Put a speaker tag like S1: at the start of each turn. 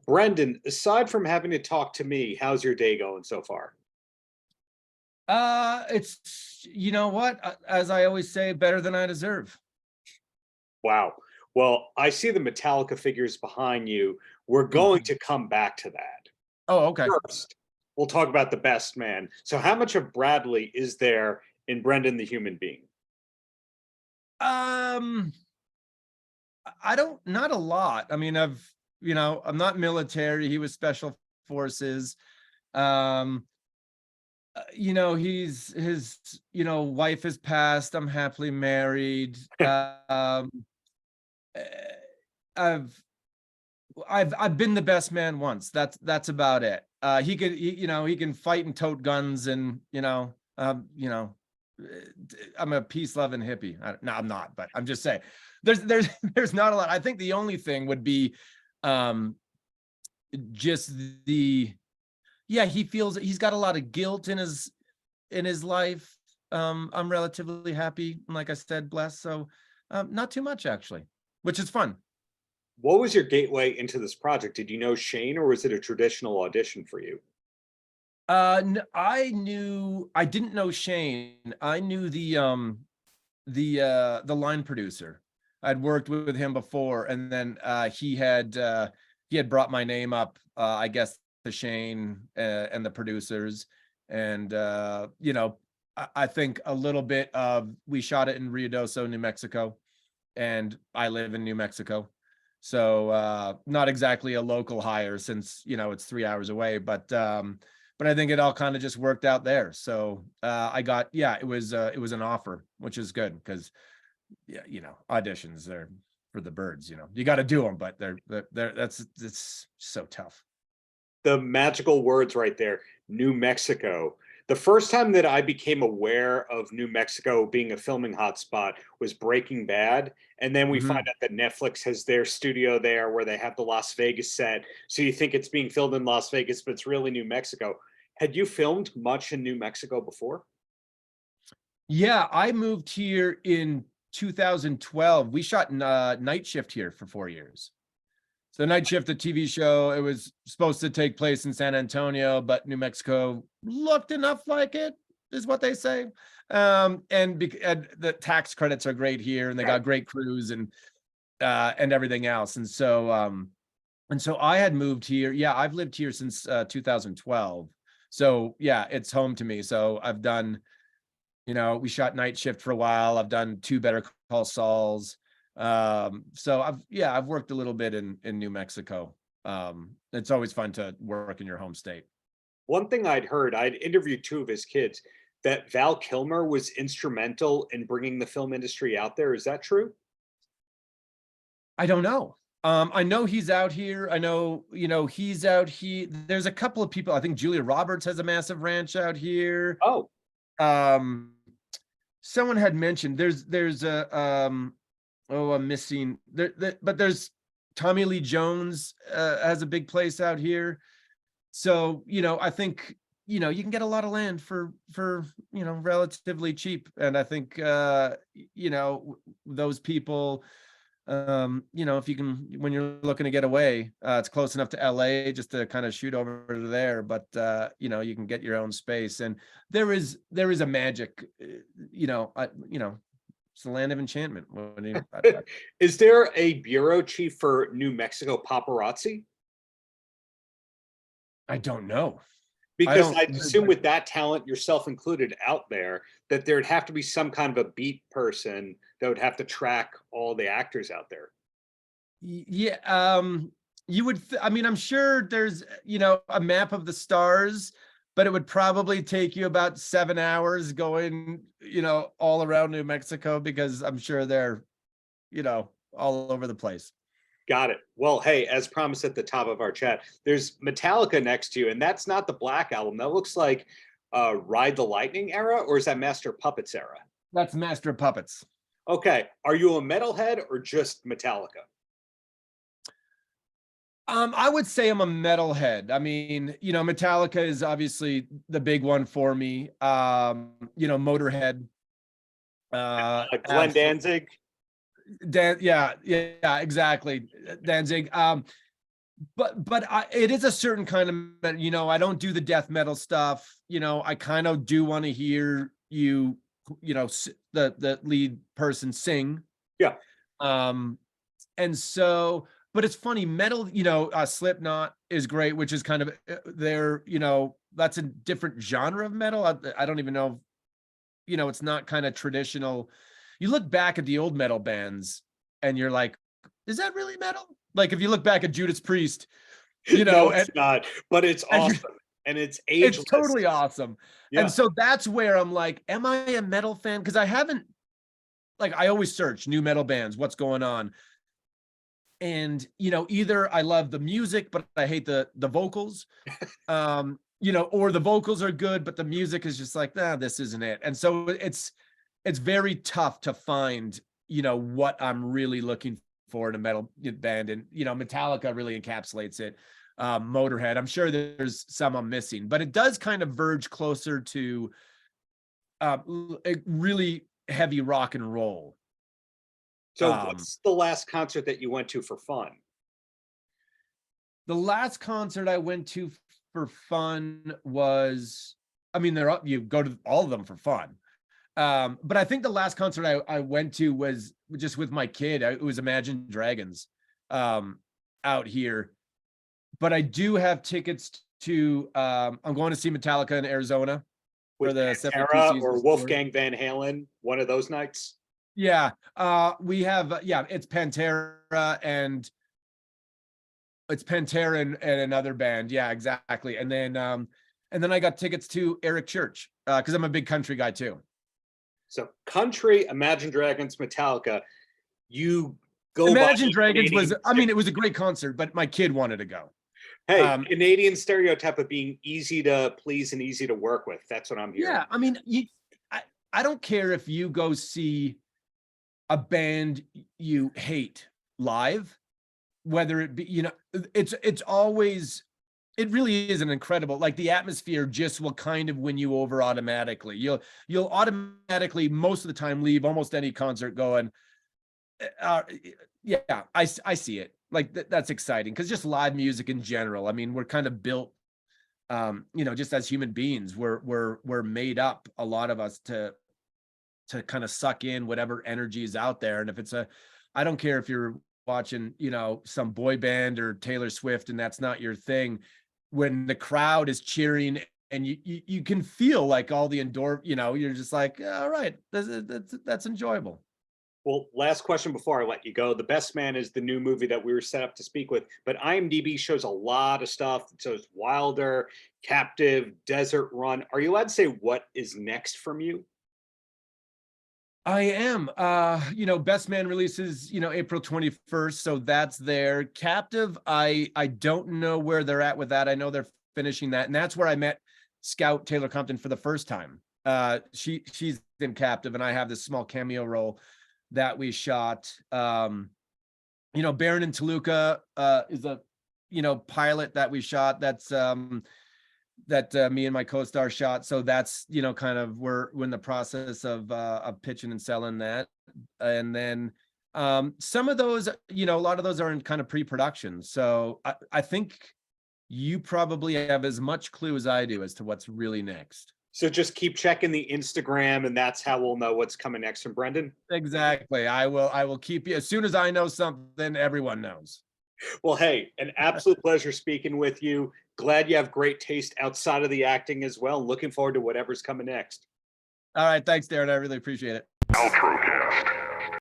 S1: Brendan, aside from having to talk to me, how's your day going so far?
S2: It's you know what? As I always say, better than I deserve.
S1: Wow. Well, I see the Metallica figures behind you. We're going
S2: Mm.
S1: to come back to that.
S2: Oh, okay.
S1: First, we'll talk about the best man. So, how much of Bradley is there in Brendan the human being?
S2: Um, I don't, not a lot. I mean, I'm not military. He was special forces. Um, he's his, wife has passed. I'm happily married. Eh, I've I've been the best man once. That's about it. He can fight and tote guns and eh, I'm a peace loving hippie. No, I'm not, but I'm just saying there's there's not a lot. I think the only thing would be um just the yeah, he's got a lot of guilt in his life. I'm relatively happy, and like I said, blessed. So not too much actually, which is fun.
S1: What was your gateway into this project? Did you know Shane or was it a traditional audition for you?
S2: I didn't know Shane. I knew the line producer. I'd worked with him before, and then he had brought my name up, I guess, to Shane and the producers. And I think a little bit of we shot it in Ruidoso, New Mexico, and I live in New Mexico. So not exactly a local hire since it's 3 hours away, but I think it all kind of just worked out there. So I got it was an offer, which is good because yeah, auditions are for the birds. You got to do them, but they're that's it's so tough.
S1: The magical words right there, New Mexico. The first time that I became aware of New Mexico being a filming hotspot was Breaking Bad. And then we find
S2: Mhm.
S1: out that Netflix has their studio there where they have the Las Vegas set. So you think it's being filmed in Las Vegas, but it's really New Mexico. Had you filmed much in New Mexico before?
S2: Yeah, I moved here in 2012. We shot Night Shift here for 4 years. So Night Shift, the TV show, it was supposed to take place in San Antonio, but New Mexico looked enough like it, is what they say. And the tax credits are great here, and they
S1: Right.
S2: got great crews and everything else. And so I had moved here. Yeah, I've lived here since 2012. So yeah, it's home to me. So I've done we shot Night Shift for a while. I've done two Better Call Sauls. So I've worked a little bit in New Mexico. It's always fun to work in your home state.
S1: One thing I'd interviewed two of his kids, that Val Kilmer was instrumental in bringing the film industry out there. Is that true?
S2: I don't know. I know he's out here. I know, he's out here. There's a couple of people. I think Julia Roberts has a massive ranch out here.
S1: Oh,
S2: Um, Someone had mentioned there's a oh, I'm missing but there's Tommy Lee Jones has a big place out here. So, I think, you can get a lot of land for, relatively cheap. And I think those people if you can when you're looking to get away, it's close enough to LA just to kind of shoot over to there, but you can get your own space. And there is a magic, it's the land of enchantment. When
S1: is there a bureau chief for New Mexico paparazzi?
S2: I don't know. I
S1: Because
S2: don't
S1: I'd assume with that talent, yourself included, out there, that there'd have to be some kind of a beat person that would have to track all the actors out there.
S2: Yeah, you would I mean, I'm sure there's, a map of the stars, but it would probably take you about 7 hours going, all around New Mexico because I'm sure they're, all over the place.
S1: Got it. Well, hey, as promised at the top of our chat, there's Metallica next to you, and that's not the Black Album. That looks like Ride the Lightning era, or is that Master of Puppets era?
S2: That's Master of Puppets.
S1: Okay. Are you a metalhead or just Metallica?
S2: I would say I'm a metalhead. I mean, Metallica is obviously the big one for me. Motorhead.
S1: Glenn Danzig?
S2: Yeah, exactly. Danzig. but it is a certain kind of, I don't do the death metal stuff. I kind of do want to hear the lead person sing.
S1: Yeah.
S2: And so, but it's funny, metal, Slipknot is great, which is kind of that's a different genre of metal. I don't even know, it's not kind of traditional. You look back at the old metal bands and you're like, is that really metal? Like if you look back at Judas Priest,
S1: No, it's not, but it's awesome. And it's ageless.
S2: It's totally awesome.
S1: Yeah.
S2: And so that's where I'm like, am I a metal fan? Because I haven't, I always search new metal bands, what's going on. And, either I love the music, but I hate the vocals, or the vocals are good, but the music is just like, nah, this isn't it. And so it's very tough to find, what I'm really looking for in a metal band. And, Metallica really encapsulates it. Motorhead, I'm sure there's some I'm missing, but it does kind of verge closer to really heavy rock and roll.
S1: So what's the last concert that you went to for fun?
S2: The last concert I went to for fun was, you go to all of them for fun. But I think the last concert I went to was just with my kid. It was Imagine Dragons out here. But I do have tickets to, I'm going to see Metallica in Arizona.
S1: With
S2: for the
S1: Pantera or Wolfgang Van Halen, one of those nights?
S2: Yeah, we have, it's Pantera and another band. Yeah, exactly. And then I got tickets to Eric Church because I'm a big country guy too.
S1: So country, Imagine Dragons, Metallica. You go.
S2: Imagine Dragons was, it was a great concert, but my kid wanted to go.
S1: Hey, Canadian stereotype of being easy to please and easy to work with. That's what I'm hearing.
S2: Yeah, I don't care if you go see a band you hate live, whether it be, it's always, it really is an incredible, like the atmosphere just will kind of win you over automatically. You'll automatically most of the time leave almost any concert going, yeah, I see it. Like that's exciting because just live music in general. We're kind of built, just as human beings, we're made up, a lot of us, to kind of suck in whatever energy is out there. And if it's I don't care if you're watching, some boy band or Taylor Swift and that's not your thing, when the crowd is cheering and you can feel like all the you're just like, all right, that's enjoyable.
S1: Well, last question before I let you go. The Best Man is the new movie that we were set up to speak with, but IMDb shows a lot of stuff. It shows Wilder, Captive, Desert Run. Are you allowed to say what is next from you?
S2: I am. Best Man releases, April 21st, so that's there. Captive, I don't know where they're at with that. I know they're finishing that, and that's where I met Scout Taylor Compton for the first time. She's in Captive, and I have this small cameo role that we shot. Baron and Toluca is a pilot that we shot. That's that me and my co-star shot. So that's kind of we're in the process of pitching and selling that. And then some of those, a lot of those are in kind of pre-production. So I think you probably have as much clue as I do as to what's really next.
S1: So just keep checking the Instagram, and that's how we'll know what's coming next from Brendan.
S2: Exactly. I will keep you, as soon as I know something, everyone knows.
S1: Well, hey, an absolute pleasure speaking with you. Glad you have great taste outside of the acting as well. Looking forward to whatever's coming next.
S2: All right. Thanks, Darren. I really appreciate it.
S3: Paltrocast.